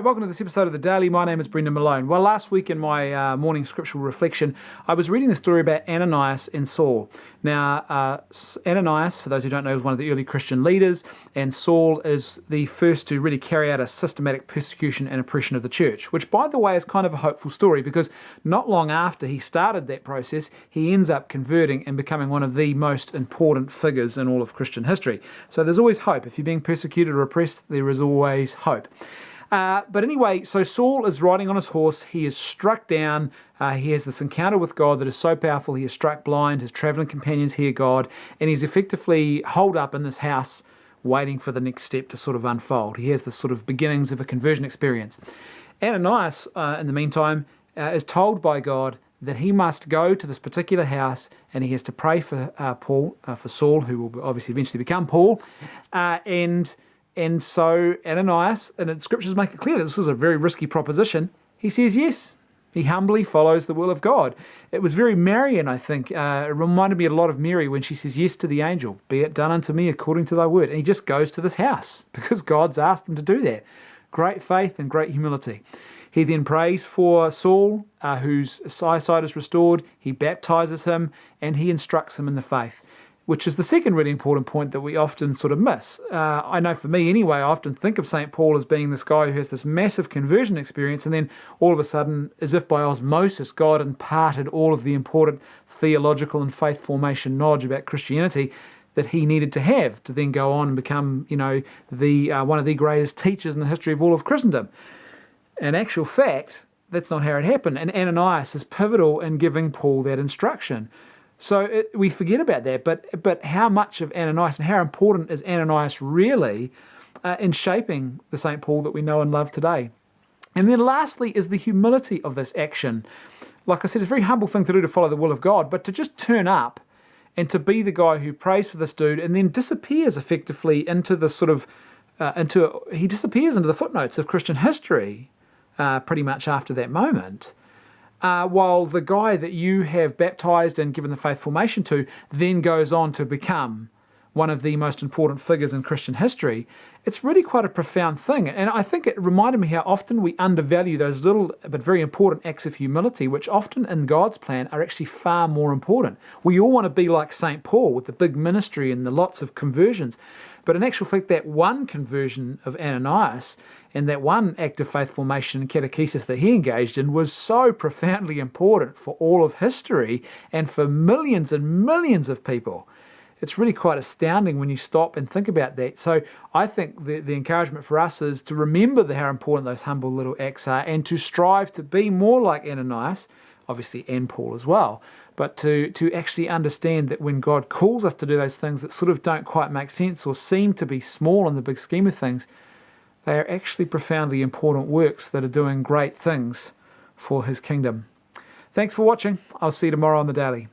right, welcome to this episode of The Daily. My name is Brendan Malone. Well, last week in my morning scriptural reflection, I was reading the story about Ananias and Saul. Now, Ananias, for those who don't know, is one of the early Christian leaders, and Saul is the first to really carry out a systematic persecution and oppression of the church, which, by the way, is kind of a hopeful story because not long after he started that process, he ends up converting and becoming one of the most important figures in all of Christian history. So there's always hope. If you're being persecuted or oppressed, there is always hope. But anyway, so Saul is riding on his horse. He is struck down. He has this encounter with God that is so powerful. He is struck blind. His traveling companions hear God. And he's effectively holed up in this house waiting for the next step to sort of unfold. He has the sort of beginnings of a conversion experience. Ananias, in the meantime, is told by God that he must go to this particular house and he has to pray for for Saul, who will obviously eventually become Paul, and so Ananias, and the scriptures make it clear that this was a very risky proposition, he says yes. He humbly follows the will of God. It was very Marian, I think. It reminded me a lot of Mary when she says yes to the angel. Be it done unto me according to thy word. And he just goes to this house because God's asked him to do that. Great faith and great humility. He then prays for Saul, whose eyesight is restored. He baptizes him and he instructs him in the faith, which is the second really important point that we often sort of miss. I know for me anyway, I often think of St. Paul as being this guy who has this massive conversion experience, and then all of a sudden, as if by osmosis, God imparted all of the important theological and faith formation knowledge about Christianity that he needed to have to then go on and become, the one of the greatest teachers in the history of all of Christendom. In actual fact, that's not how it happened, and Ananias is pivotal in giving Paul that instruction. So we forget about that, but how much of Ananias and how important is Ananias really in shaping the St. Paul that we know and love today? And then lastly is the humility of this action. Like I said, it's a very humble thing to do to follow the will of God, but to just turn up and to be the guy who prays for this dude and then disappears effectively into the sort of, he disappears into the footnotes of Christian history pretty much after that moment. While the guy that you have baptized and given the faith formation to then goes on to become one of the most important figures in Christian history, it's really quite a profound thing. And I think it reminded me how often we undervalue those little but very important acts of humility, which often in God's plan are actually far more important. We all want to be like St. Paul with the big ministry and the lots of conversions. But in actual fact, that one conversion of Ananias and that one act of faith formation and catechesis that he engaged in was so profoundly important for all of history and for millions and millions of people. It's really quite astounding when you stop and think about that. So I think the encouragement for us is to remember how important those humble little acts are and to strive to be more like Ananias, obviously, and Paul as well, but to actually understand that when God calls us to do those things that sort of don't quite make sense or seem to be small in the big scheme of things, they are actually profoundly important works that are doing great things for his kingdom. Thanks for watching. I'll see you tomorrow on The Daily.